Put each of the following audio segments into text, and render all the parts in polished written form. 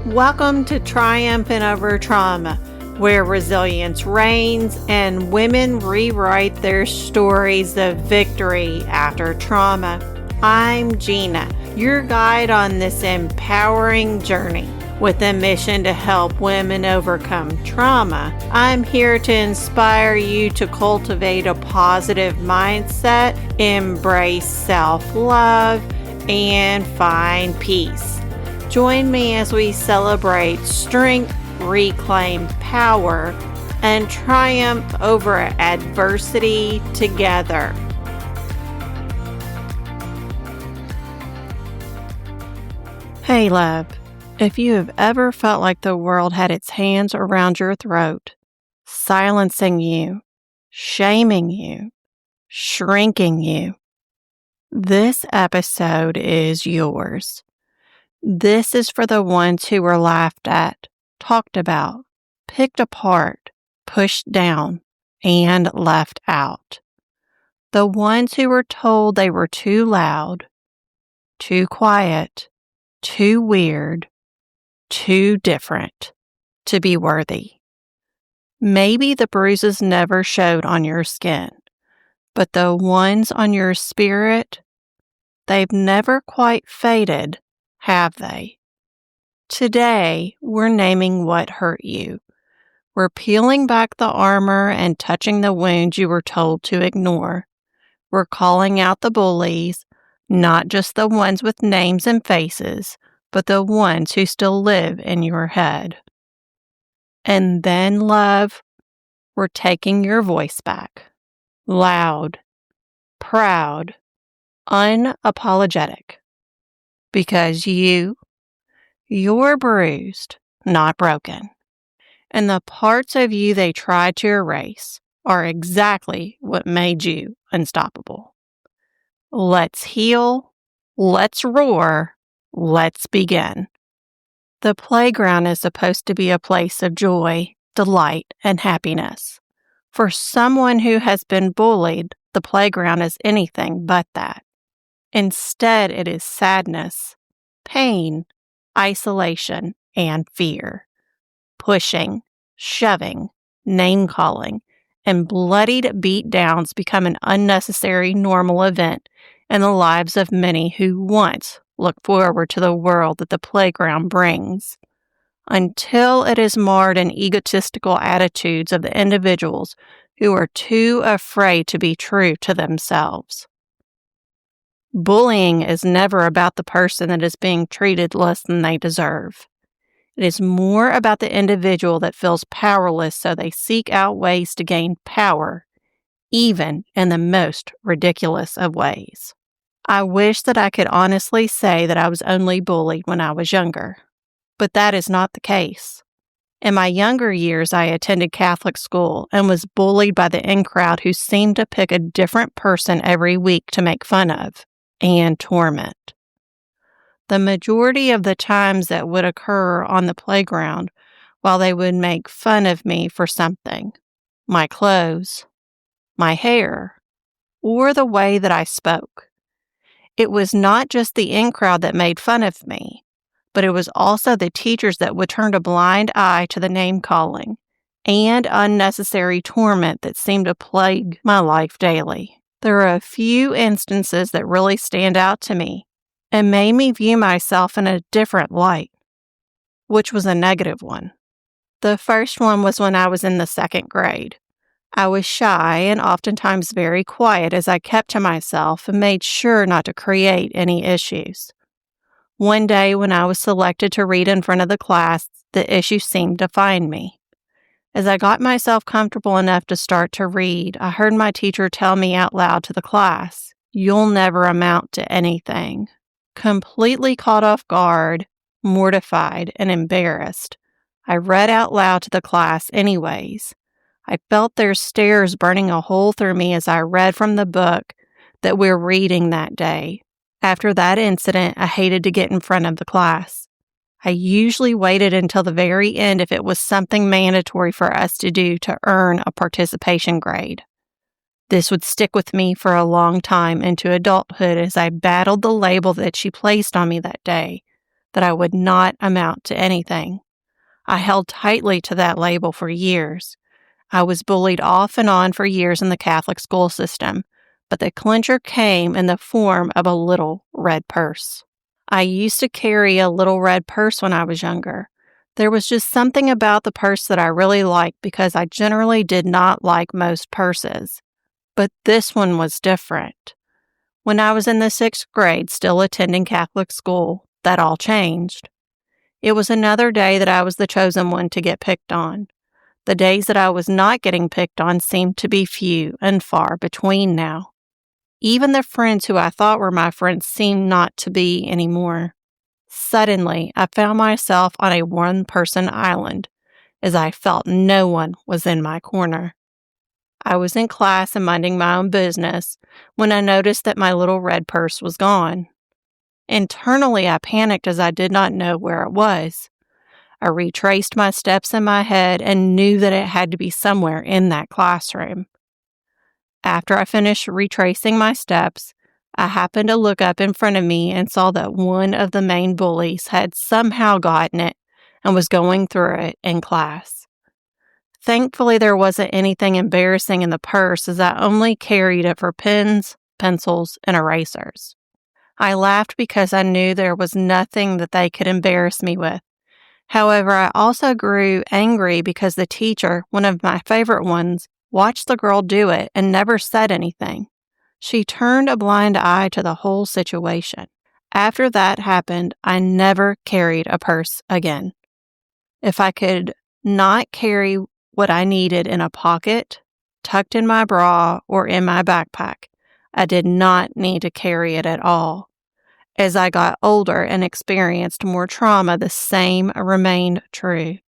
Welcome to Triumphant over Trauma, where resilience reigns and women rewrite their stories of victory after trauma. I'm Gina, your guide on this empowering journey. With a mission to help women overcome trauma, I'm here to inspire you to cultivate a positive mindset, embrace self-love, and find peace. Join me as we celebrate strength, reclaim power, and triumph over adversity together. Hey, love. If you have ever felt like the world had its hands around your throat, silencing you, shaming you, shrinking you, this episode is yours. This is for the ones who were laughed at, talked about, picked apart, pushed down, and left out. The ones who were told they were too loud, too quiet, too weird, too different to be worthy. Maybe the bruises never showed on your skin, but the ones on your spirit, they've never quite faded, have they? Today, we're naming what hurt you. We're peeling back the armor and touching the wounds you were told to ignore. We're calling out the bullies, not just the ones with names and faces, but the ones who still live in your head. And then, love, we're taking your voice back. Loud, proud, unapologetic. Because you're bruised, not broken. And the parts of you they tried to erase are exactly what made you unstoppable. Let's heal, let's roar, let's begin. The playground is supposed to be a place of joy, delight, and happiness. For someone who has been bullied, the playground is anything but that. Instead, it is sadness, pain, isolation, and fear. Pushing, shoving, name-calling, and bloodied beatdowns become an unnecessary normal event in the lives of many who once looked forward to the world that the playground brings, until it is marred in egotistical attitudes of the individuals who are too afraid to be true to themselves. Bullying is never about the person that is being treated less than they deserve. It is more about the individual that feels powerless, so they seek out ways to gain power, even in the most ridiculous of ways. I wish that I could honestly say that I was only bullied when I was younger, but that is not the case. In my younger years, I attended Catholic school and was bullied by the in-crowd who seemed to pick a different person every week to make fun of and torment. The majority of the times that would occur on the playground while they would make fun of me for something, my clothes, my hair, or the way that I spoke. It was not just the in-crowd that made fun of me, but it was also the teachers that would turn a blind eye to the name-calling and unnecessary torment that seemed to plague my life daily. There are a few instances that really stand out to me and made me view myself in a different light, which was a negative one. The first one was when I was in the second grade. I was shy and oftentimes very quiet as I kept to myself and made sure not to create any issues. One day when I was selected to read in front of the class, the issue seemed to find me. As I got myself comfortable enough to start to read, I heard my teacher tell me out loud to the class, "You'll never amount to anything." Completely caught off guard, mortified, and embarrassed, I read out loud to the class anyways. I felt their stares burning a hole through me as I read from the book that we're reading that day. After that incident, I hated to get in front of the class. I usually waited until the very end if it was something mandatory for us to do to earn a participation grade. This would stick with me for a long time into adulthood as I battled the label that she placed on me that day, that I would not amount to anything. I held tightly to that label for years. I was bullied off and on for years in the Catholic school system, but the clincher came in the form of a little red purse. I used to carry a little red purse when I was younger. There was just something about the purse that I really liked because I generally did not like most purses. But this one was different. When I was in the 6th grade, still attending Catholic school, that all changed. It was another day that I was the chosen one to get picked on. The days that I was not getting picked on seemed to be few and far between now. Even the friends who I thought were my friends seemed not to be anymore. Suddenly, I found myself on a one-person island, as I felt no one was in my corner. I was in class and minding my own business when I noticed that my little red purse was gone. Internally, I panicked as I did not know where it was. I retraced my steps in my head and knew that it had to be somewhere in that classroom. After I finished retracing my steps, I happened to look up in front of me and saw that one of the main bullies had somehow gotten it and was going through it in class. Thankfully, there wasn't anything embarrassing in the purse as I only carried it for pens, pencils, and erasers. I laughed because I knew there was nothing that they could embarrass me with. However, I also grew angry because the teacher, one of my favorite ones, watched the girl do it and never said anything. She turned a blind eye to the whole situation. After that happened, I never carried a purse again. If I could not carry what I needed in a pocket, tucked in my bra, or in my backpack, I did not need to carry it at all. As I got older and experienced more trauma, the same remained true.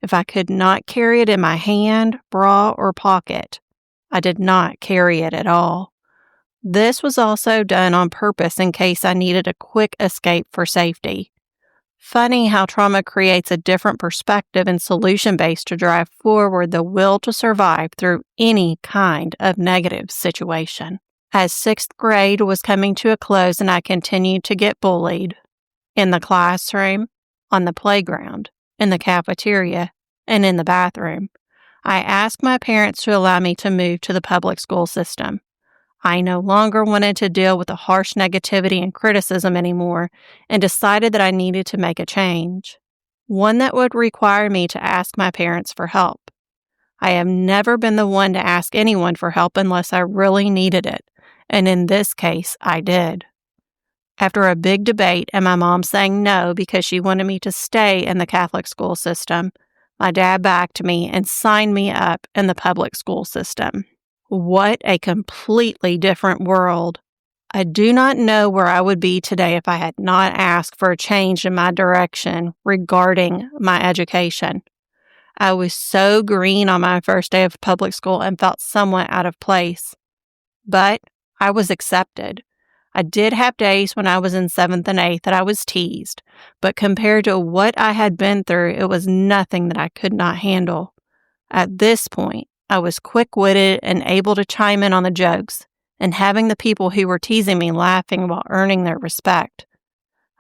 If I could not carry it in my hand, bra, or pocket, I did not carry it at all. This was also done on purpose in case I needed a quick escape for safety. Funny how trauma creates a different perspective and solution base to drive forward the will to survive through any kind of negative situation. As 6th grade was coming to a close and I continued to get bullied in the classroom, on the playground, in the cafeteria, and in the bathroom, I asked my parents to allow me to move to the public school system. I no longer wanted to deal with the harsh negativity and criticism anymore and decided that I needed to make a change, one that would require me to ask my parents for help. I have never been the one to ask anyone for help unless I really needed it, and in this case, I did. After a big debate and my mom saying no because she wanted me to stay in the Catholic school system, my dad backed me and signed me up in the public school system. What a completely different world. I do not know where I would be today if I had not asked for a change in my direction regarding my education. I was so green on my first day of public school and felt somewhat out of place. But I was accepted. I did have days when I was in 7th and 8th that I was teased, but compared to what I had been through, it was nothing that I could not handle. At this point, I was quick-witted and able to chime in on the jokes, and having the people who were teasing me laughing while earning their respect.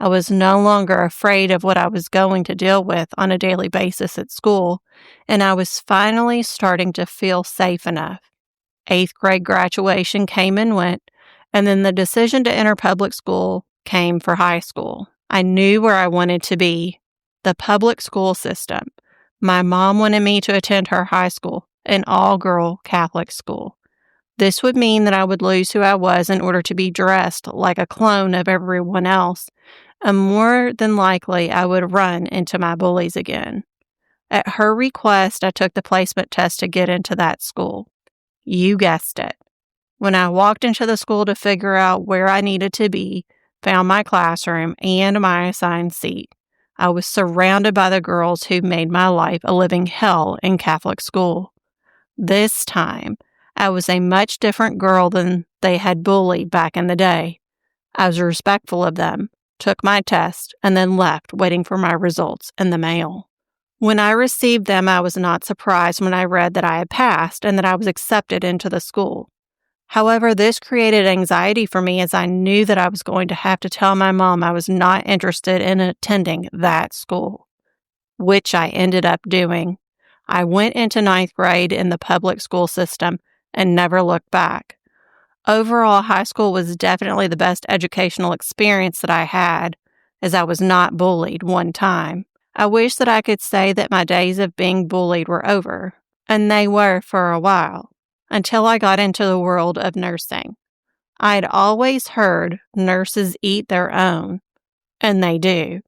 I was no longer afraid of what I was going to deal with on a daily basis at school, and I was finally starting to feel safe enough. 8th grade graduation came and went, and then the decision to enter public school came for high school. I knew where I wanted to be, the public school system. My mom wanted me to attend her high school, an all-girl Catholic school. This would mean that I would lose who I was in order to be dressed like a clone of everyone else, and more than likely I would run into my bullies again. At her request, I took the placement test to get into that school. You guessed it. When I walked into the school to figure out where I needed to be, found my classroom and my assigned seat, I was surrounded by the girls who made my life a living hell in Catholic school. This time, I was a much different girl than they had bullied back in the day. I was respectful of them, took my test, and then left, waiting for my results in the mail. When I received them, I was not surprised when I read that I had passed and that I was accepted into the school. However, this created anxiety for me as I knew that I was going to have to tell my mom I was not interested in attending that school, which I ended up doing. I went into 9th grade in the public school system and never looked back. Overall, high school was definitely the best educational experience that I had, as I was not bullied one time. I wish that I could say that my days of being bullied were over, and they were for a while, until I got into the world of nursing. I had always heard nurses eat their own, and they do.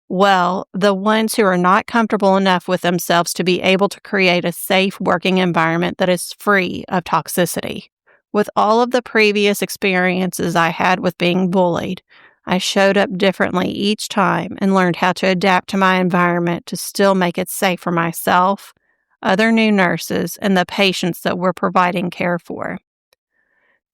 Well, the ones who are not comfortable enough with themselves to be able to create a safe working environment that is free of toxicity. With all of the previous experiences I had with being bullied, I showed up differently each time and learned how to adapt to my environment to still make it safe for myself, other new nurses, and the patients that we're providing care for.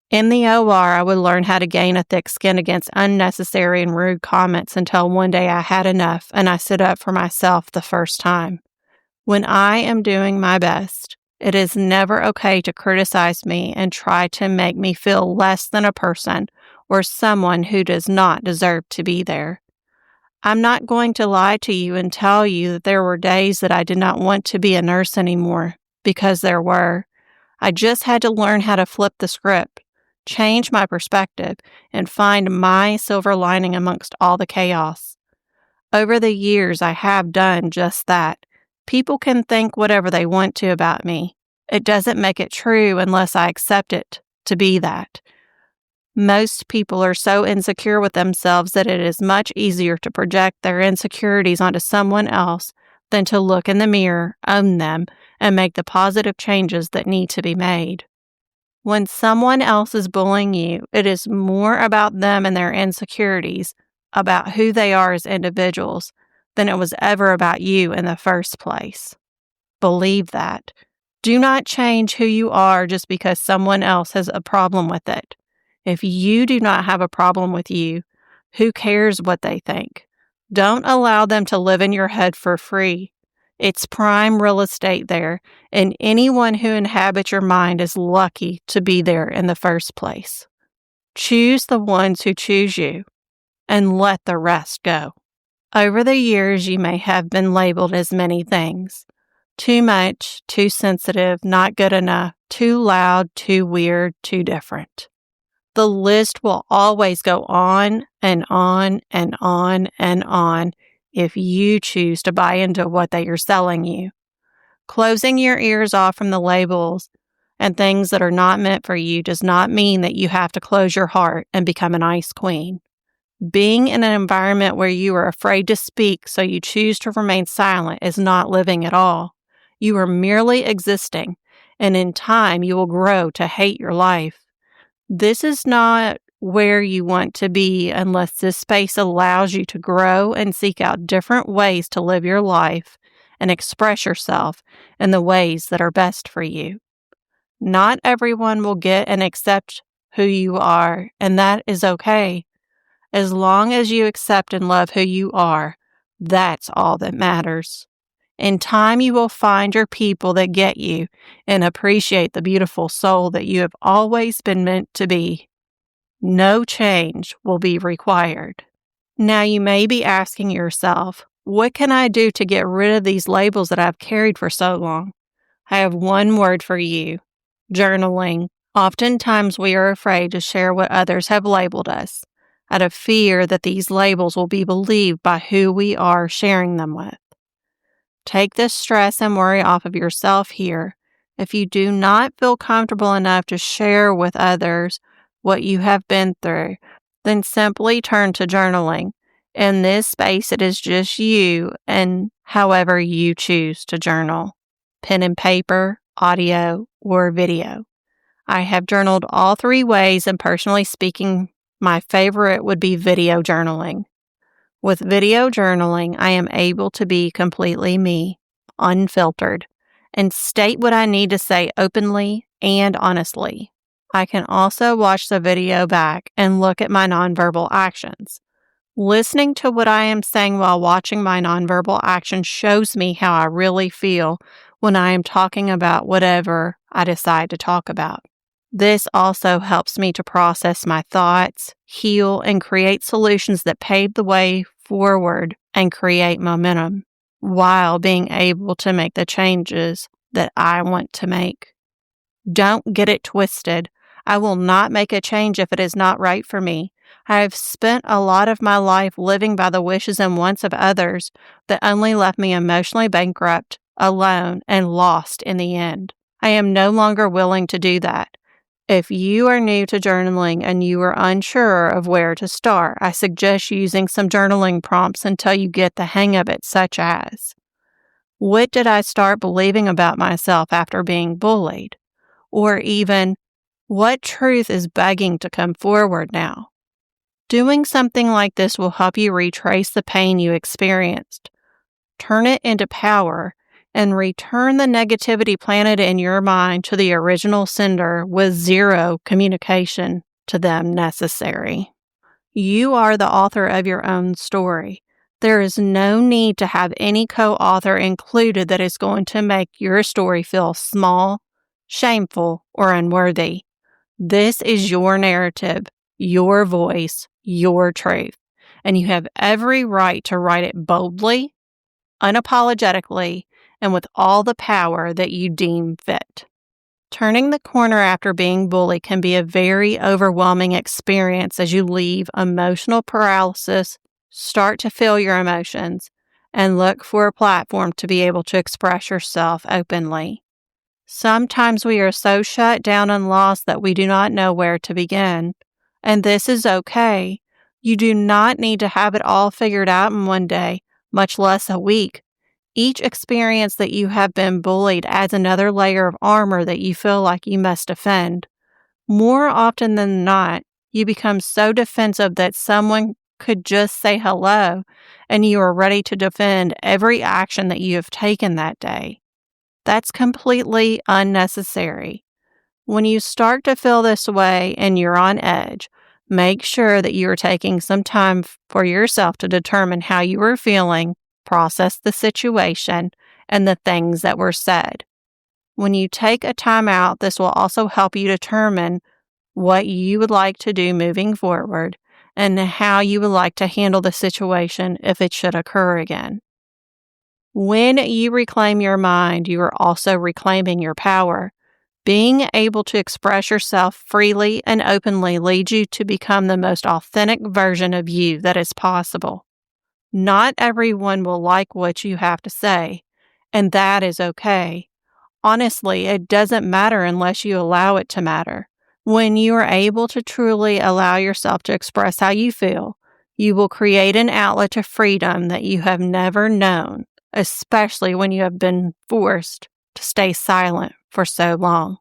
In the OR, I would learn how to gain a thick skin against unnecessary and rude comments until one day I had enough and I stood up for myself the first time. When I am doing my best, it is never okay to criticize me and try to make me feel less than a person or someone who does not deserve to be there. I'm not going to lie to you and tell you that there were days that I did not want to be a nurse anymore, because there were. I just had to learn how to flip the script, change my perspective, and find my silver lining amongst all the chaos. Over the years, I have done just that. People can think whatever they want to about me. It doesn't make it true unless I accept it to be that. Most people are so insecure with themselves that it is much easier to project their insecurities onto someone else than to look in the mirror, own them, and make the positive changes that need to be made. When someone else is bullying you, it is more about them and their insecurities, about who they are as individuals, than it was ever about you in the first place. Believe that. Do not change who you are just because someone else has a problem with it. If you do not have a problem with you, who cares what they think? Don't allow them to live in your head for free. It's prime real estate there, and anyone who inhabits your mind is lucky to be there in the first place. Choose the ones who choose you, and let the rest go. Over the years, you may have been labeled as many things. Too much, too sensitive, not good enough, too loud, too weird, too different. The list will always go on and on and on and on if you choose to buy into what they are selling you. Closing your ears off from the labels and things that are not meant for you does not mean that you have to close your heart and become an ice queen. Being in an environment where you are afraid to speak so you choose to remain silent is not living at all. You are merely existing, and in time you will grow to hate your life. This is not where you want to be unless this space allows you to grow and seek out different ways to live your life and express yourself in the ways that are best for you. Not everyone will get and accept who you are, and that is okay. As long as you accept and love who you are, that's all that matters. In time, you will find your people that get you and appreciate the beautiful soul that you have always been meant to be. No change will be required. Now, you may be asking yourself, what can I do to get rid of these labels that I've carried for so long? I have one word for you: journaling. Oftentimes, we are afraid to share what others have labeled us, out of fear that these labels will be believed by who we are sharing them with. Take this stress and worry off of yourself here. If you do not feel comfortable enough to share with others what you have been through, then simply turn to journaling. In this space, it is just you and however you choose to journal. Pen and paper, audio, or video. I have journaled all three ways, and personally speaking, my favorite would be video journaling. With video journaling, I am able to be completely me, unfiltered, and state what I need to say openly and honestly. I can also watch the video back and look at my nonverbal actions. Listening to what I am saying while watching my nonverbal actions shows me how I really feel when I am talking about whatever I decide to talk about. This also helps me to process my thoughts, heal, and create solutions that pave the way forward and create momentum while being able to make the changes that I want to make. Don't get it twisted. I will not make a change if it is not right for me. I have spent a lot of my life living by the wishes and wants of others that only left me emotionally bankrupt, alone, and lost in the end. I am no longer willing to do that. If you are new to journaling and you are unsure of where to start, I suggest using some journaling prompts until you get the hang of it, such as, what did I start believing about myself after being bullied? Or even, what truth is begging to come forward now? Doing something like this will help you retrace the pain you experienced, turn it into power, and return the negativity planted in your mind to the original sender with zero communication to them necessary. You are the author of your own story. There is no need to have any co-author included that is going to make your story feel small, shameful, or unworthy. This is your narrative, your voice, your truth, and you have every right to write it boldly, unapologetically, and with all the power that you deem fit. Turning the corner after being bullied can be a very overwhelming experience as you leave emotional paralysis, start to feel your emotions, and look for a platform to be able to express yourself openly. Sometimes we are so shut down and lost that we do not know where to begin, and this is okay. You do not need to have it all figured out in one day, much less a week. Each experience that you have been bullied adds another layer of armor that you feel like you must defend. More often than not, you become so defensive that someone could just say hello and you are ready to defend every action that you have taken that day. That's completely unnecessary. When you start to feel this way and you're on edge, make sure that you are taking some time for yourself to determine how you are feeling, process the situation, and the things that were said. When you take a time out, this will also help you determine what you would like to do moving forward and how you would like to handle the situation if it should occur again. When you reclaim your mind, you are also reclaiming your power. Being able to express yourself freely and openly leads you to become the most authentic version of you that is possible. Not everyone will like what you have to say, and that is okay. Honestly, it doesn't matter unless you allow it to matter. When you are able to truly allow yourself to express how you feel, you will create an outlet to freedom that you have never known, especially when you have been forced to stay silent for so long.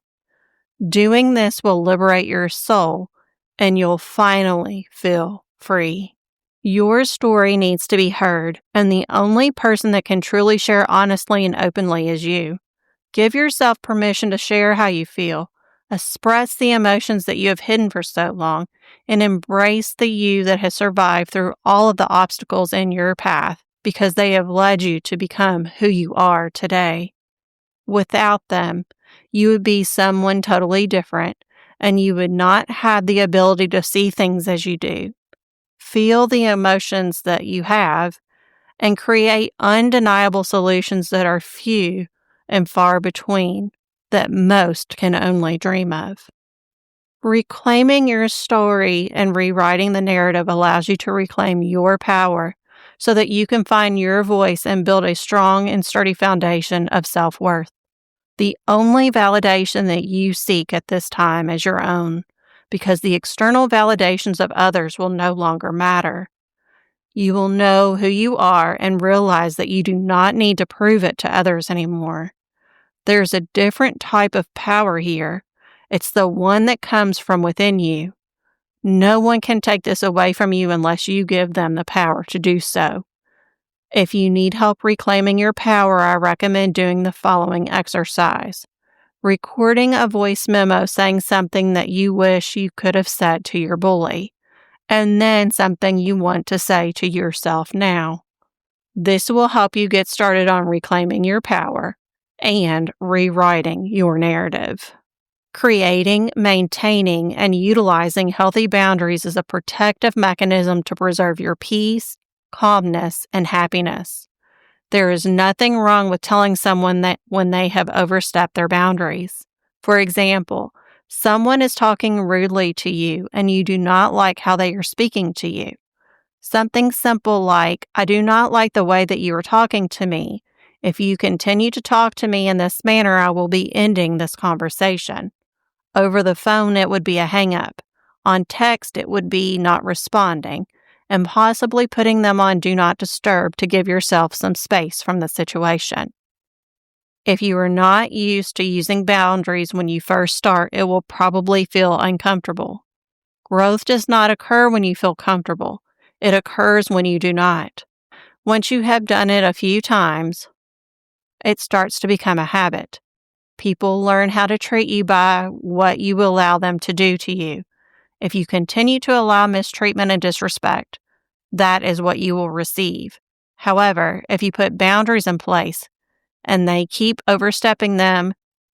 Doing this will liberate your soul, and you'll finally feel free. Your story needs to be heard, and the only person that can truly share honestly and openly is you. Give yourself permission to share how you feel, express the emotions that you have hidden for so long, and embrace the you that has survived through all of the obstacles in your path because they have led you to become who you are today. Without them, you would be someone totally different, and you would not have the ability to see things as you do. Feel the emotions that you have, and create undeniable solutions that are few and far between, that most can only dream of. Reclaiming your story and rewriting the narrative allows you to reclaim your power so that you can find your voice and build a strong and sturdy foundation of self-worth. The only validation that you seek at this time is your own, because the external validations of others will no longer matter. You will know who you are and realize that you do not need to prove it to others anymore. There's a different type of power here. It's the one that comes from within you. No one can take this away from you unless you give them the power to do so. If you need help reclaiming your power, I recommend doing the following exercise. Recording a voice memo saying something that you wish you could have said to your bully, and then something you want to say to yourself now. This will help you get started on reclaiming your power and rewriting your narrative. Creating, maintaining, and utilizing healthy boundaries is a protective mechanism to preserve your peace, calmness, and happiness. There is nothing wrong with telling someone that when they have overstepped their boundaries. For example, someone is talking rudely to you and you do not like how they are speaking to you. Something simple like, "I do not like the way that you are talking to me. If you continue to talk to me in this manner, I will be ending this conversation." Over the phone, it would be a hang-up. On text, it would be not responding, and possibly putting them on Do Not Disturb to give yourself some space from the situation. If you are not used to using boundaries when you first start, it will probably feel uncomfortable. Growth does not occur when you feel comfortable. It occurs when you do not. Once you have done it a few times, it starts to become a habit. People learn how to treat you by what you allow them to do to you. If you continue to allow mistreatment and disrespect, that is what you will receive. However, if you put boundaries in place and they keep overstepping them,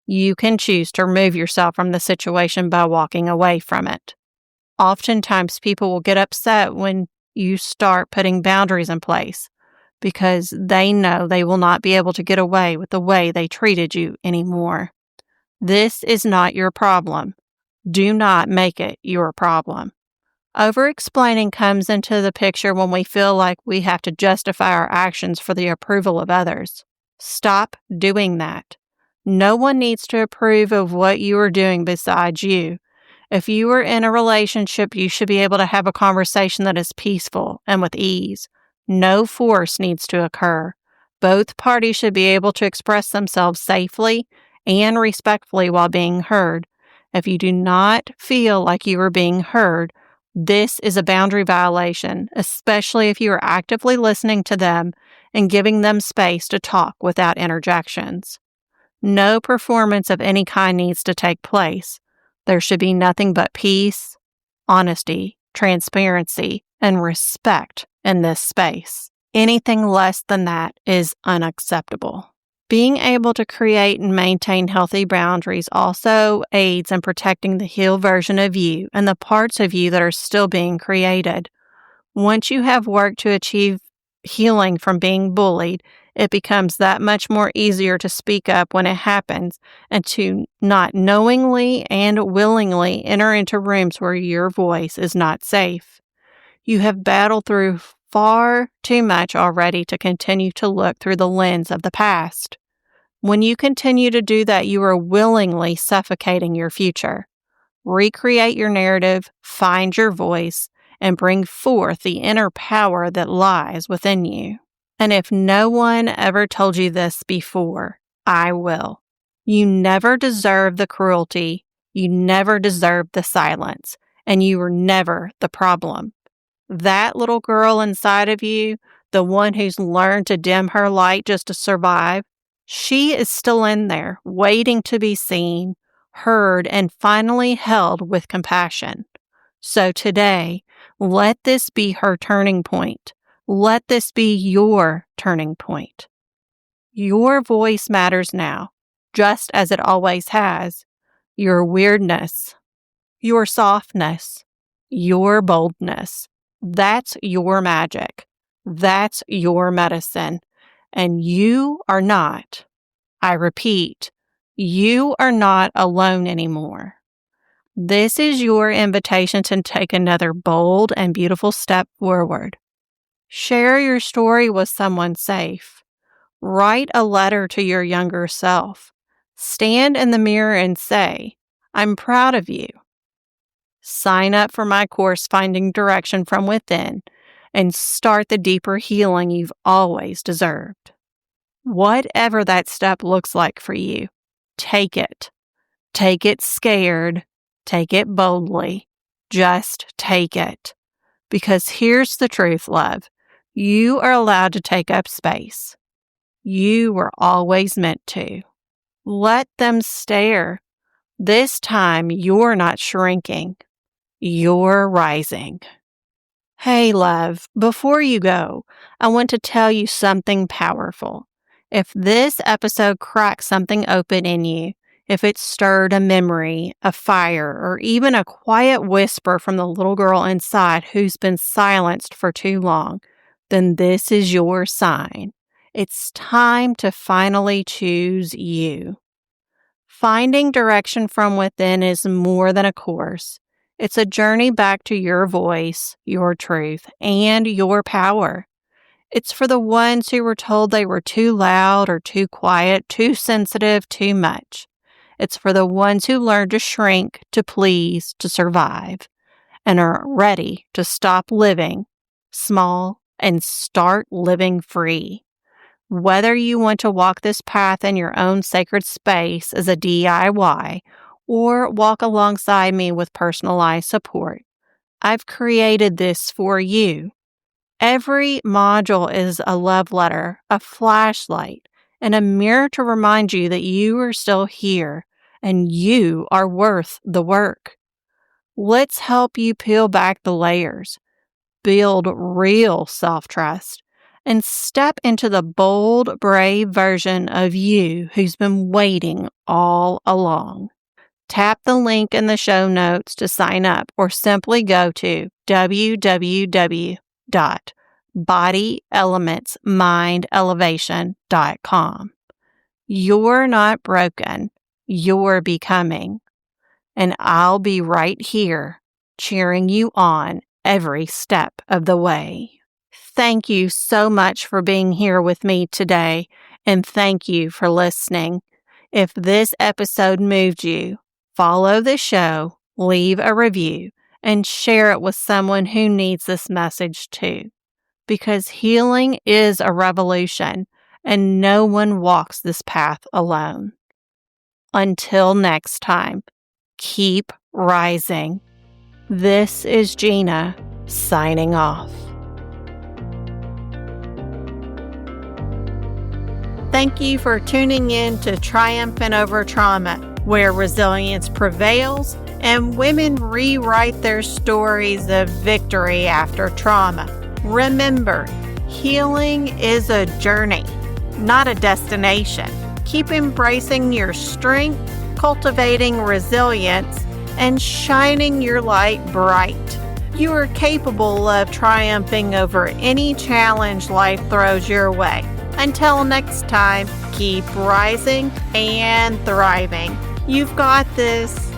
you can choose to remove yourself from the situation by walking away from it. Oftentimes, people will get upset when you start putting boundaries in place because they know they will not be able to get away with the way they treated you anymore. This is not your problem. Do not make it your problem. Over-explaining comes into the picture when we feel like we have to justify our actions for the approval of others. Stop doing that. No one needs to approve of what you are doing besides you. If you are in a relationship, you should be able to have a conversation that is peaceful and with ease. No force needs to occur. Both parties should be able to express themselves safely and respectfully while being heard. If you do not feel like you are being heard, this is a boundary violation, especially if you are actively listening to them and giving them space to talk without interjections. No performance of any kind needs to take place. There should be nothing but peace, honesty, transparency, and respect in this space. Anything less than that is unacceptable. Being able to create and maintain healthy boundaries also aids in protecting the healed version of you and the parts of you that are still being created. Once you have worked to achieve healing from being bullied, it becomes that much more easier to speak up when it happens and to not knowingly and willingly enter into rooms where your voice is not safe. You have battled through far too much already to continue to look through the lens of the past. When you continue to do that, you are willingly suffocating your future. Recreate your narrative, find your voice, and bring forth the inner power that lies within you. And if no one ever told you this before, I will. You never deserve the cruelty, you never deserve the silence, and you were never the problem. That little girl inside of you, the one who's learned to dim her light just to survive, she is still in there, waiting to be seen, heard, and finally held with compassion. So today, let this be her turning point. Let this be your turning point. Your voice matters now, just as it always has. Your weirdness, your softness, your boldness. That's your magic. That's your medicine. And you are not, I repeat, you are not alone anymore. This is your invitation to take another bold and beautiful step forward. Share your story with someone safe. Write a letter to your younger self. Stand in the mirror and say, I'm proud of you. Sign up for my course, Finding Direction from Within, and start the deeper healing you've always deserved. Whatever that step looks like for you, take it. Take it scared. Take it boldly. Just take it. Because here's the truth, love. You are allowed to take up space. You were always meant to. Let them stare. This time, you're not shrinking. You're rising. Hey, love, before you go, I want to tell you something powerful. If this episode cracks something open in you, If it stirred a memory, a fire, or even a quiet whisper from the little girl inside who's been silenced for too long, then this is your sign. It's time to finally choose you. Finding direction from within is more than a course. It's a journey back to your voice, your truth, and your power. It's for the ones who were told they were too loud or too quiet, too sensitive, too much. It's for the ones who learned to shrink, to please, to survive, and are ready to stop living small and start living free. Whether you want to walk this path in your own sacred space as a DIY or walk alongside me with personalized support, I've created this for you. Every module is a love letter, a flashlight, and a mirror to remind you that you are still here and you are worth the work. Let's help you peel back the layers, build real self-trust, and step into the bold, brave version of you who's been waiting all along. Tap the link in the show notes to sign up or simply go to www.bodyelementsmindelevation.com. You're not broken. You're becoming. And I'll be right here cheering you on every step of the way. Thank you so much for being here with me today, and thank you for listening. If this episode moved you, follow the show, leave a review, and share it with someone who needs this message too. Because healing is a revolution, and no one walks this path alone. Until next time, keep rising. This is Gina, signing off. Thank you for tuning in to Triumphant over Trauma, where resilience prevails and women rewrite their stories of victory after trauma. Remember, healing is a journey, not a destination. Keep embracing your strength, cultivating resilience, and shining your light bright. You are capable of triumphing over any challenge life throws your way. Until next time, keep rising and thriving. You've got this.